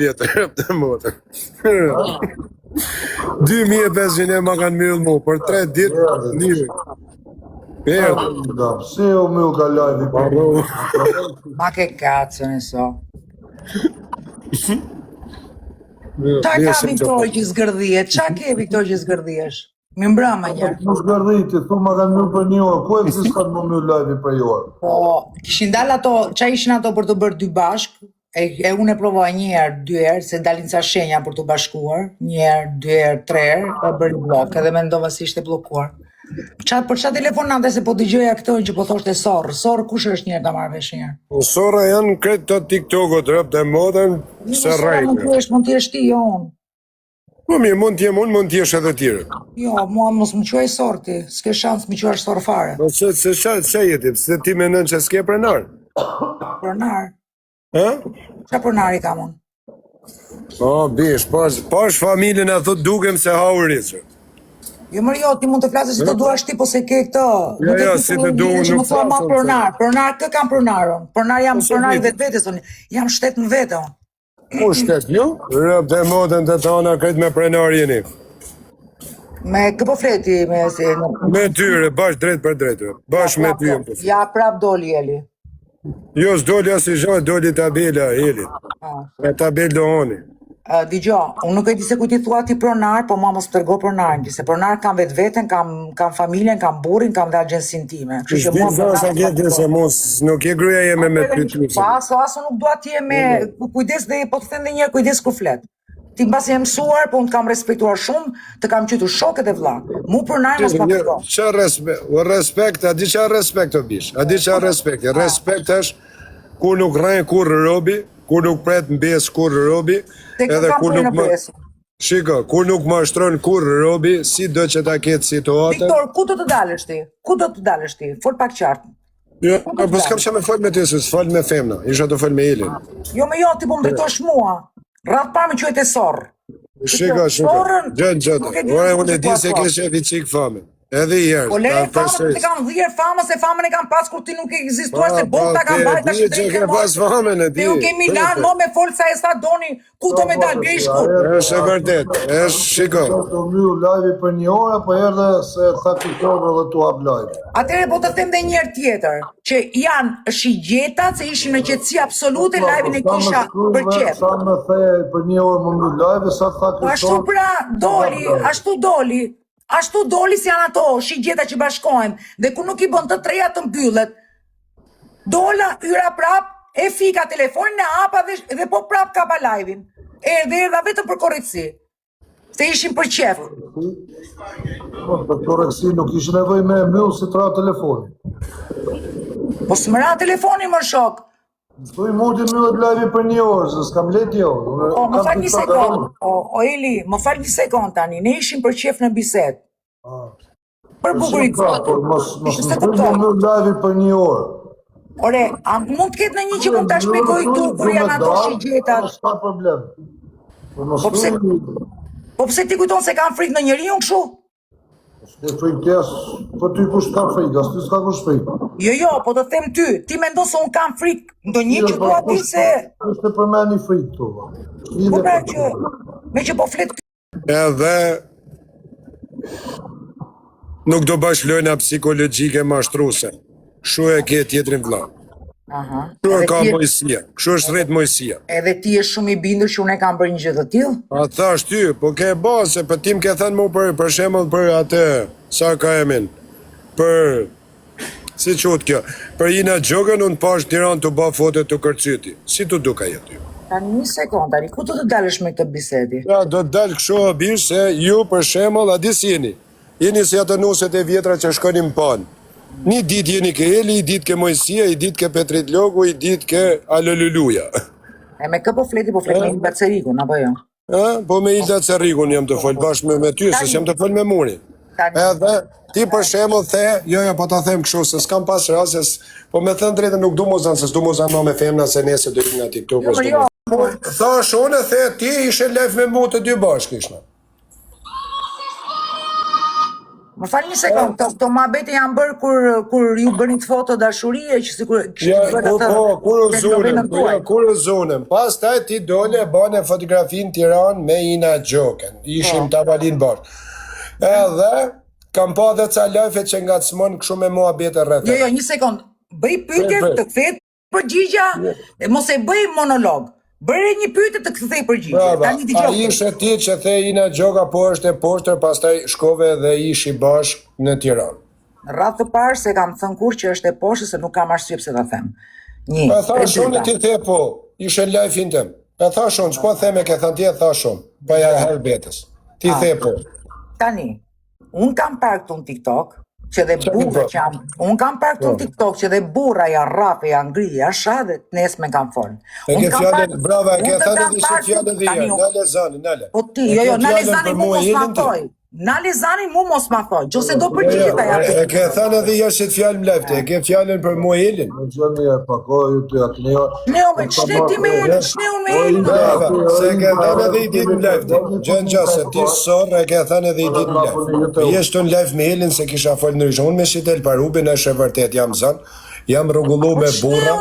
vjetër të motër. 2500 ma kanë myllë mu, për 3 ditë një. Se o myllë ka live. Ma che cazzo ne so. Qa ka Viktor që zgërdhije? Qa ke Viktor që zgërdhijesh? Mi mbrama një. Më zgërdhiti, thu ma kanë myllë për 1 orë. Ku e kësi s'kanë më myllë live për 1 orë? Po, kishin dalë ato, qa ishin ato për të bërë 2 bashkë? E unë e provoj 1 herë, 2 herë, se dalin ca shenja për të bashkuar. 1 herë, 2 herë, 3 herë, e bërë blok, edhe mendova si ishte blokuar. Për qa telefonante se po dëgjoja këtë që po thoshte sorë. Sorë kush është njërë ta marrë vesh njërë? Sorë janë kretë të TikTok-ot, rëpë dhe modern, se rejtë. Mund t'jesh ti, jo unë. Po mirë, mund t'jem unë, mund t'jesh edhe tjere. Jo, mua mos më quaj sorë ti, s'ke shansë më quash sorë fare. Po se jeti, se ti menon që s'ke pronar? Pronar? Ha? Qa pronari kam unë? O, bish, pash familjen e thot dukem se ha u rrisë. Jo mërë jo, ti mund të flasë si të duash ti, po se ke këtë. Jo, si të du, nuk thua ma pronar. Pronar, kë kam pronarën? Pronar jam pronar i vetë vetës, jam shtet në vete, unë. Po shtet, jo? Rëp dhe modën të tona këtë me pronar jeni. Me këpo fleti, me si... Me tyre, bash drejt për drejt, bash me tyre. Ja, prap doli, Eli. Jo, s'doli asë i gjatë, doli tabela, Eli. E tabel do honi. Digjo, unë nuk e di se ku ti thua ti pronar, po ma mos tërgo pronarin ti, se pronar kam vetë vetën, kam familjen, kam burin, kam dhe agjensin time. Kështë di sa sa kjetin se mos, nuk e gruja jeme me pytu. Aso nuk doa ti me kujdes dhe, po të them dhe njerë, kujdes kur flet. Ti mbasi e mësuar, po unë të kam respektuar shumë, të kam qytu shoket e vlla. Mu pronar mos pa përdo. Qa respekt, a di qa respekt o bish, a di qa respekt. Respekt është kur nuk rajnë kur robi, kur nuk pret mbes kur robi, edhe kur nuk më... Shiko, kur nuk më ashtron kur robi, si do që ta ketë situatë... Viktor, ku do të dalësh ti? Ku do të dalësh ti? Fol pak qartë. Jo, po s'kam që me fol me ty, se s'fol me femna, isha të fol me Elin. Jo, me jo, ti po më drejtosh mua. Rath pa me qëjt e sorë. Shiko, gjënë, unë e di se kështë e vicik fame. Edhe i herë. Po lejë famën të kam dhirë famën, se famën e kam pas kur ti nuk e egzistuar, se bota kam bajt ashtë të ke pas famën e di. Ti u kemi lanë mo me folë sa e sa doni, ku do me dalë grishku. Është e vërdet, është shiko. Të mjë live për 1 orë, po erdhe se tha TikTok dhe tu hap live. Atere po të them dhe njerë tjetër, që janë shigjetat se ishin në qetësi absolute, live-in e kisha për qef. Sa me the për 1 orë më mjë live, sa tha TikTok. Ashtu pra, doli. Ashtu doli si janë ato shigjeta që bashkojnë, dhe ku nuk i bën të treja të mbyllet. Dola, yra prap, e fika telefonin e hapa dhe po prap kapa live-in. Erdha vetëm për korrektësi. Se ishin për qef. Për korrektësi nuk ishë nevoj me mbyll si tra telefonin. Po s'mëra telefonin më shok. Thuj mundi mbyllet live për 1 orë, se s'kam let jo. O, më fal 1 sekund. O, Eli, më fal 1 sekund tani. Ne ishim për qef në bisedë. Për bukurit. Mos më mbyllet live për 1 orë. Ore, a mund të ketë në një që mund të shpjegoj tu kur janë ato shigjetat? S'ka problem. Po pse ti kujton se kanë frikë në njëri unë këshu? S'ke frikë tjes, po ty kush ka frikë, as ty s'ka kush frikë. Jo, po të them ty, ti mendon se unë kam frikë, ndo një që po ati se... Kështë të përmeni frikë tu, Po pra që, me që po fletë... Edhe... Nuk do bash lojna psikologjike mashtruse. Shu e ke tjetrin vlla. Kështu e ka mojësia, kështu është rreth mojësia. Edhe ti je shumë i bindur që unë e kam bërë një gjë të tillë? A thash ty, po ke bazë, për tim ke thënë mu për shembull për atë, sa ka emin, për, si qut kjo, për Ina Gjogën unë pash Tiranë të ba foto të kërcyti, si të duka jetë ju? Tani 1 sekond, tani, ku do të dalësh me këtë bisedi? Ja, do të dalë kështu a bish se ju për shembull, a di si jeni si atë nuset e vjetra që shkonim panë. Një dit jeni ke Eli, i dit ke Mojësia, i dit ke Petrit Logu, i dit ke Aloluluja. E me kë po fleti me Ilda Cerikun, apo jo? Po me Ilda Cerikun jam të folë bashkë me ty, se jam të folë me Muri. Edhe ti për shembull the, jo, po ta them kështu, se s'kam pas rast, po me thënë drejtë nuk du muzan, se s'du muzan me femna, se nese do i nga TikTok. Thash unë the, ti ishe lef me mu të dy bashkë ishna. Më fal një sekond, këto muhabete janë bërë kur ju bëni të foto dashurie që sikur kur u zonëm. Pastaj ti dole bane fotografinë Tiranë me Ina Gjoken. Ishim tabalin bashkë. Edhe kam pa dhe ca lajfe që ngacmon kështu me muhabete rreth. Jo, një sekond. Bëj pyetje të kthehet përgjigja, mos e bëj monolog. Bëre një pyetje të kthej përgjigje. Tani dëgjoj. Ai ishte ti që the Ina Gjoka po është e poshtër, pastaj shkove dhe ishi bashkë në Tiranë. Radhë të parë se kam thënë kur që është e poshtë se nuk kam arsye pse ta them. Një. E thashon ti the po, ishe live-in tim. E thashon, ç'po theme ke thënë ti e thashon. Pa ja herë betës. Ti the po. Tani, un kam parë këtu në TikTok që dhe burra që jam, un kam parë këtu në TikTok që dhe burra janë rrape, janë ngri, janë shadë, nesme kam fol. Un kam parë, brava, ke thënë ti se fjalë dhe nale zani, nale. Po ti, jo, nale zani mu mos ma thoj. Nale zani mu mos ma thoj. Nëse do përgjigjet ajo. E ke thënë edhe jashtë fjalë më lefte, e ke fjalën për Muelin. Në gjëmi e pakoj, të atneo. Neo me qëteti me Elin, shneo me Elin. Se ke thënë edhe i ditë më lefte. Gjën gjasë, ti sorë e ke thënë edhe i ditë më lefte. Jeshtë në live me Elin se kisha folë në rishon me Shitel Parubin, është e vërtet jam zanë. Jam rrugullu me burra,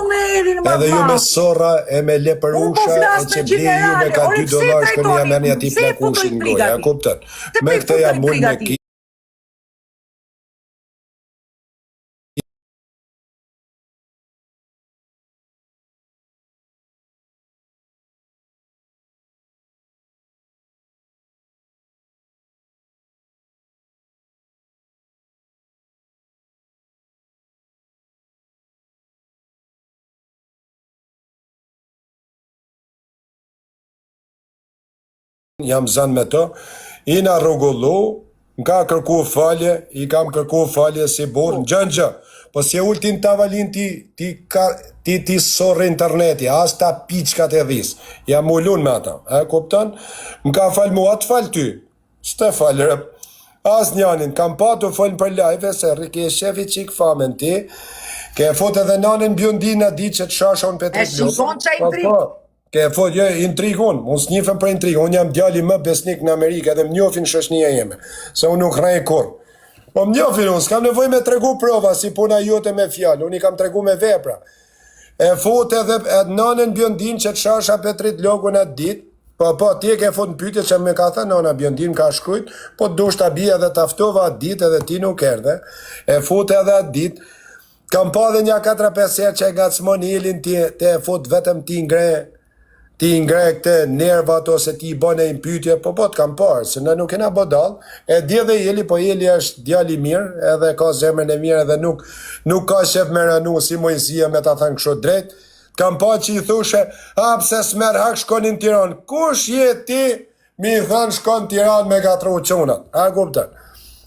edhe ju me sora e me lepërusha, e që bje ju me ka $2 kër një jam ati plakushin në goja, kuptën. Me këte jam mund me ki. Jam zanë me to, Ina rrugullu, m'ka kërku falje, i kam kërku falje si burë, në gjë, po si e ultin tavalin ti sorë interneti, as ta piçkat e dhis, jam ullun me ata, e kupton? M'ka falë mua, të falë ty, s'te falë rëp, as njanin, kam pa të falë për live, se rrike shefi qik famen ti, ke fot edhe nanin Bjondina di që të shashon Petrit Lukë. E shikon që i intrigë. Ke fot, jo, intrigon, unë s'njifem për intrigon, unë jam djali më besnik në Amerikë edhe më njofin shoshnia jeme, se unë nuk rej kur. Po më njofin unë, s'kam nevoj me tregu prova si puna jote me fjallë, unë i kam tregu me vepra. E fot edhe nanën Bjondin që të shasha Petrit Lukën atë dit, po ti e ke fot në pyetje që me ka thënë nana Bjondin ka shkrujt, po dush ta bia dhe taftova atë dit edhe ti nuk erdhe, e fot edhe atë dit, kam pa dhe një 4-5 herë që e gacmon Elin ti e fot vetëm ti ngre këtë nervat ose ti i bëne i mpytje, po të kam parë, se në nuk kena bodal, e di dhe Eli, po Eli është djali mirë, edhe ka zemrën e mirë, edhe nuk ka shef me ranu si Mojzia me ta thënë kështu drejt, kam pa që i thushe, pse s'mer hak shkonin Tiranë, kush je ti mi thënë shkon Tiranë me gatru qunat, a kuptën?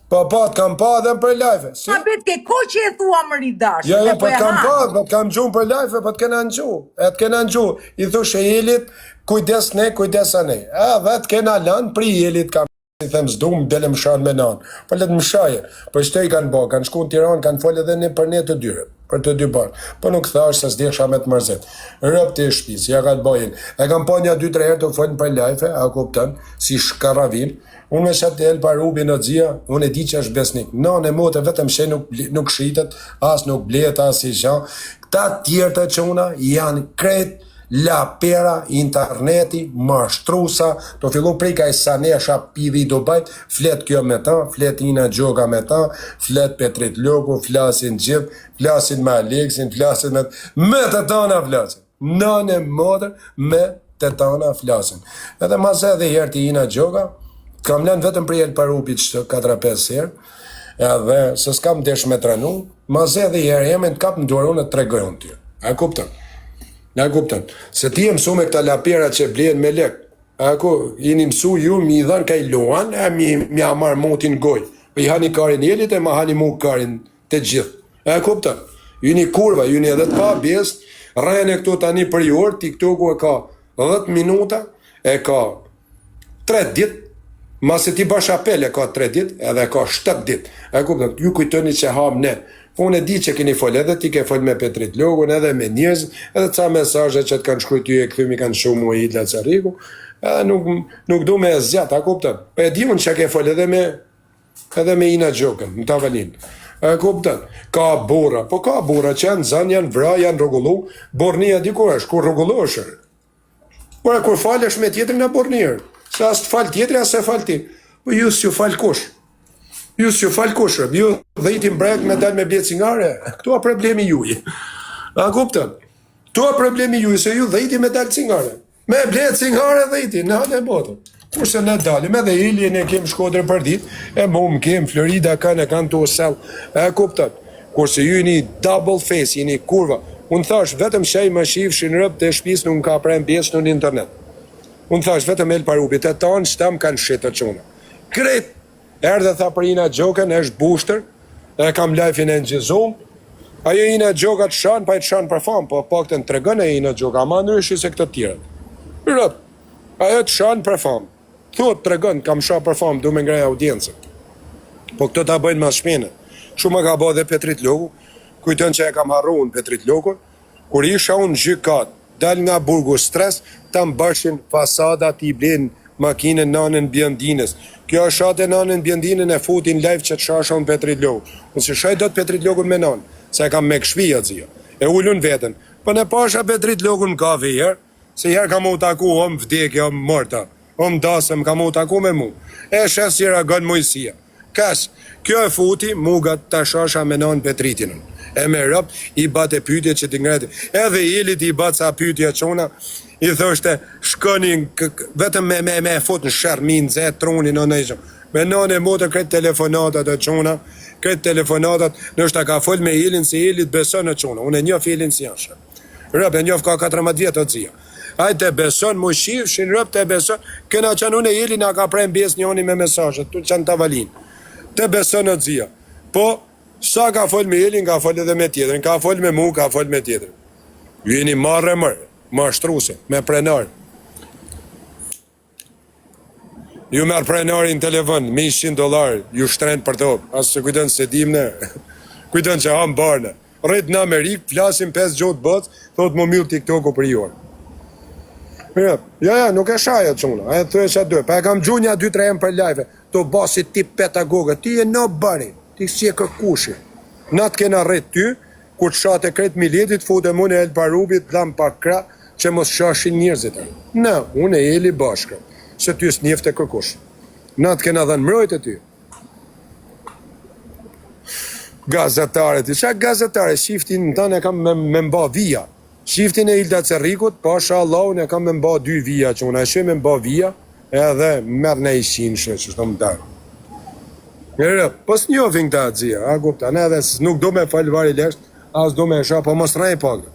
Po të kam pa dhe për live. Ma bet ke ko që e thua më ridash. Jo, po të kam pa, po të kam gjumë për live, po të kena në gjumë. E të kena në gjumë. I thushe Elit, kujdes ne, kujdes a ne. Dhe të kena lanë, pri Elit kam i them s'dum, dele më shanë me nanë. Po letë më shaje. Për shtoj kanë bo, kanë shku në Tiranë, kanë folë edhe ne për ne të dyre. Për të dy barë. Po nuk thash se s'dihsha me të mërzet. Rëp të shpis, ja ka të bojin. E kam pa një 2-3 herë të folën për live, a kuptën, si shkaravil. Unë me shetë të elpa rubi në dzia, unë e di që është besnik. Në mote vetëm she nuk shritet, as nuk blet, as i zhan. Këta tjerë të quna janë kret la pera interneti, mashtrusa, të fillu prej ka i sanesha pivi do bajt, flet kjo me ta, flet Ina Gjoka me ta, flet Petrit Lukë, flasin gjithë, flasin me Aleksin, flasin me të tana flasin. Nëne modër me të tana flasin. Edhe ma zë dhe herë ti Ina Gjoka, kam lënë vetëm për jelë parupit që 4-5 herë, edhe se s'kam desh me trenu, ma zë dhe herë jemi të kap në duar unë të tregojnë ty. A kuptën? A kuptën? Se ti e mësu me këta lapera që blenë me lek. A ku, jeni mësu ju, mi i dhanë ka i luan, mi a marë motin goj. Po i hani karin jelit e ma hani mu karin të gjithë. A kuptën? Juni kurva, juni edhe të pa bjes, rajnë e këtu tani për jorë, ti këtu ku e ka 10 minuta, e ka 3 ditë, mase ti bash apel e ka 3 dit, edhe ka 7 dit. E kuptën, ju kujtoni që ham ne. Unë e di që keni fol edhe ti ke fol me Petrit Lukën, edhe me njerëz, edhe ca mesazhe që të kanë shkruajtur ty e këthymi kanë shumë mu Idla Cariku, edhe nuk du me e zjat, a kuptën. Po e di unë që ke fol edhe me edhe me ina gjokën, në tavalin. E kuptën, ka bora, po ka bora që janë zën, janë vra, janë rrugullu, bornia diku është, kur rrugullu është. Ora, kur falesh me tjetrin e bornirë, se as të falë tjetri, as e falë ti. Po ju s'ju falë kush. Ju s'ju falë kush, ju dhejtim brek me dal me bjetë cingare, këtu a problemi juj. A kuptën, këtu a problemi juj, se ju dhejtim me dal cingare. Me bjetë cingare dhejti, në hanë e botën. Kurse ne dalim, edhe Iljen e kem Shkodrën për dit, e më kem Florida kanë të osel, e kuptat. Kurse ju jeni double face, jeni kurva. Unë thash, vetëm shej më shifshin rëb të shpis nuk ka prem bjesë në internet. Unë thash, vetëm El Parubit, e tanë shtam kanë shetë të quna. Kret, erdhe tha për ina gjokën, është bushtër, e kam lajfin e në gjizum, ajo ina gjokat shanë, pa e të shanë për famë, po pak të në tregën e ina gjoka, ma nërëshi se këtë tjërët. Rëb, ajo të shanë për famë. Thot të regën, kam sha për famë, du me ngrej audiencë. Po këto ta bëjnë ma shpene. Shumë ka bo dhe Petrit Loku, kujtën që e kam harru në Petrit Loku, kur isha unë gjykat, dal nga burgu stres, ta më bëshin fasadat i blenë makinën nanën Bjendinës. Kjo është shatë nanën Bjendinën e futin live që të shasha unë Petrit Loku. Unë si shaj do të Petrit Loku me nanë, se e kam me këshpia zia. E ullun vetën. Për në pasha Petrit Loku në kafe herë, se herë kam u taku, om vdekje, om mërta. Om dasëm ka mu taku me mu. E shes që ragon mujësia. Kas, kjo e futi mugat të shasha me nanë Petritinën. E me rëp, i bat e pytje që t'i ngreti. Edhe Ilit i bat sa pytje qona, i thoshte, shkonin, vetëm me fut në shërmin, zë tronin në nejshëm. Me nanë e motë kretë telefonatat e qona, kretë telefonatat, nështë ta ka fol me Ilin, se Ilit beson në qona. Unë e njof Ilin si jashë. Rëp, e njof ka 14 vjetë të zia. Ajtë e beson, mu shifë, shinë rëpë të e beson, këna që unë e Ili nga ka prejnë bjes njoni me mesajët, tu që në tavalin. Të beson në dzia. Po, sa ka fol me Ili, ka fol edhe me tjetërin, ka fol me mu, ka fol me tjetërin. Ju jeni marrë e mërë, mashtruse, me prenarë. Ju merë prenari në telefon, $100, ju shtrenë për topë, asë që kujtën se dim ne, kujtën që hamë barnë. Rritë në Amerikë, flasim 5 gjotë bëtë, thotë më mjë TikTok-u për juar. Ja, nuk e shaja quna, e të e që dë, pa e kam gjunja 2-3 për live, të basit ti pedagogë, ti e në bëri, ti si e kërkushi. Na të kena rrit ty, kur të shate kretë militit, fute mune e El Parubit, dham pak kra, që mos shashin njërzit. Na, unë e Eli bashkë, se ty së njefte kërkush. Na të kena dhe në mrojt e ty. Gazetare, ti qa gazetare, shiftin në tanë e kam me mba vija. Shiftin e Ilda Cerrikut, pasha Allah, unë e kam me mba 2 vija, që unë e shë me mba vija, edhe merë në ishin shë, që shtë më darë. Nërë, pës njofin këta dzia, a gupta, ne edhe nuk do me falvari lesht, as do me esha, po mos rej pakë.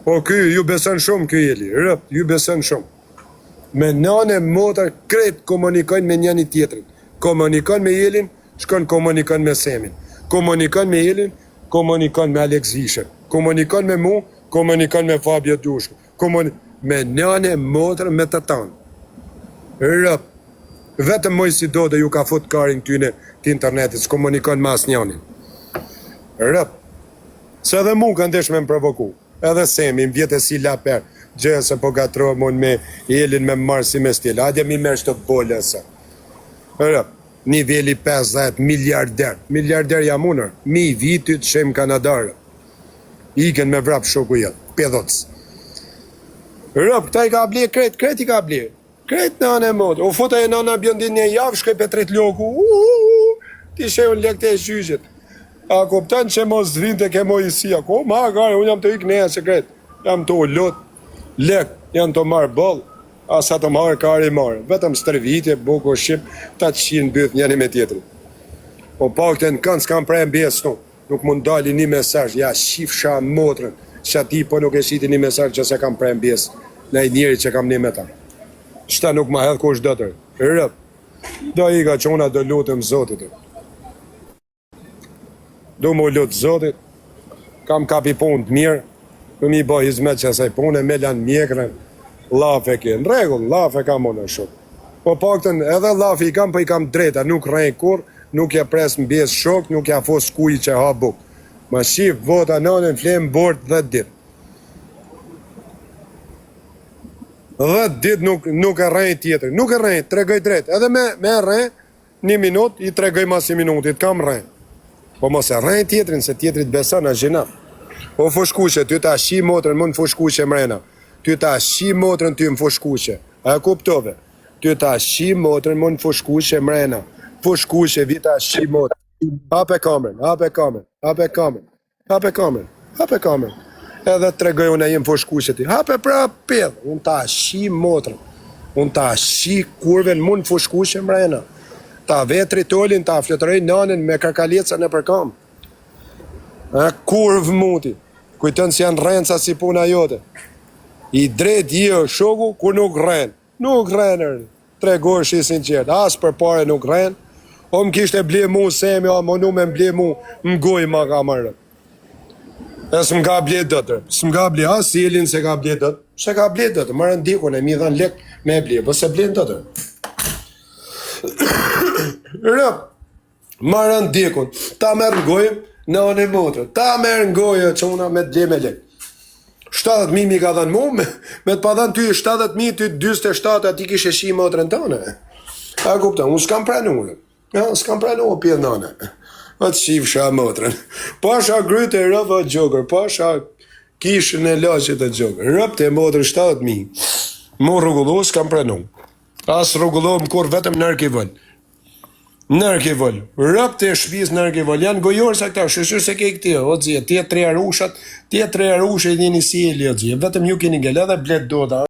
Po ky, ju besën shumë, ky Eli, rëp, ju besën shumë. Me nane, motër, kretë komunikojnë me njëni tjetërin. Komunikojnë me Elin, shkon komunikojnë me Semin. Komunikojnë me Elin, komunikojnë me Alex Vishen. Komunikojnë me mu, komunikon me Fabio Dushku, me njane, motër, me të tanë. Rëp, vetëm moj si do dhe ju ka fut karin këtyne të internetit, s'komunikon me as njanin. Rëp, se edhe mu kanë desh me më provoku, edhe Semi, më vjetë e si laper, gjë se po gatro mon me Elin me marë si me stil, adje mi merë shtë bolle se. Rëp, nivelli 50 miliarder jam unër, mi vitit shem Kanadarë. Iken me vrap shoku jetë, pedhotës. Rëp, këta i ka blie, kret i ka blie. Kret në anë e modë. U futa e nana Bjendin një javë, shkoj Petrit Loku. Ti sheun lekte e shyshet. A kuptan që mos zvinte ke moj isia. Ko, ma gare, unë jam të ik neja se kret. Jam të ullot, lek, jam të marë boll. Asa të marë, kari marë. Vetëm stërvitje, buko, shqip, ta të qinë bëth njëni me tjetëri. Po pak të në kënë s'kam prej mbjes nuk. Nuk mund dali një mesazh, ja shifsha motrën, që ati po nuk e shiti një mesazh që se kam prej mbjes, në i njeri që kam një me ta. Qëta nuk ma hedhë kush dëtër. Rëp, do i ka qona do lutëm Zotit. Do mu lutë Zotit, kam kapi punë të mirë, do mi bo hizmet që asaj punë, me lanë mjekrën, lafe ke, në regull, lafe kam unë shumë. Po paktën edhe lafe i kam, po i kam dreta, nuk rejnë kur, nuk ja pres mbjes shok, nuk ja fos kuj që ha buk. Ma shif vota nanën flemë bord 10 dit. 10 dit nuk e rejnë tjetër, nuk e rejnë, tregoj drejt. Edhe me rejnë, 1 minutë, i tregoj mas 1 minutit, kam rren. Po mos e rren tjetrin, se tjetrit beson a gjina. O fushkuqe, ty ta shi motrën, më në fushkuqe mrena. Ty ta shi motrën ty më fushkuqe. A kuptove? Ty ta shi motrën, më në fushkuqe mrena. Fushkuqe, vita shi motrën. Hape kamerën, hape kamerën, hape kamerën, hape kamerën, hape kamerën. Edhe të regoj unë e jem fushkuqe ti. Hape pra pedh, unë ta shi motrën. Unë ta shi kurven më në fushkuqe mrena. Ta vetri tolin, ta fletëroj nanën me karkaleca në përkam. Kurv muti. Kujtën si janë rrenca si puna jote. I drejt jo shoku, kur nuk rren. Nuk rrenër. Tregoj shi sinqert. As për pare nuk rren. O më kishte ble mu, semi, o më nu me ble mu, më goj ma ka marrë. E s'm ka ble dëtër. S'm ka ble, as silin se ka ble dëtër. Se ka ble dëtër, marrën dikun e mi dhan lek me ble, po se ble dëtër. Rëp, marrën dikun, ta merë në gojë, në anë e motrë, ta merë në gojë që una me ble me lek. 70.000 mi ka dhanë mu, me të pa dhanë ty 70.000, ty 27, ati kishe shi motrën tëne. A kupta, unë s'kam pranuar. Ja, s'kam pranuar pjedh nane. Atë shifësha motrën. Pasha grytë e rëvë atë gjogër, pasha kishën e laqet atë gjogër. Rëpë të motrën 70.000. Mu rrugullu s'kam pranuar. As rrugullu më kur vetëm nërkivëll. Nërkivëll. Rëpë të shpiz nërkivëll. Janë gojorë sa këta, shëshur se ke këti, o dzje, tje 3 arushat, tje 3 arushat i një si e li, o dzje. Vetëm ju keni gëllë edhe blet do ta.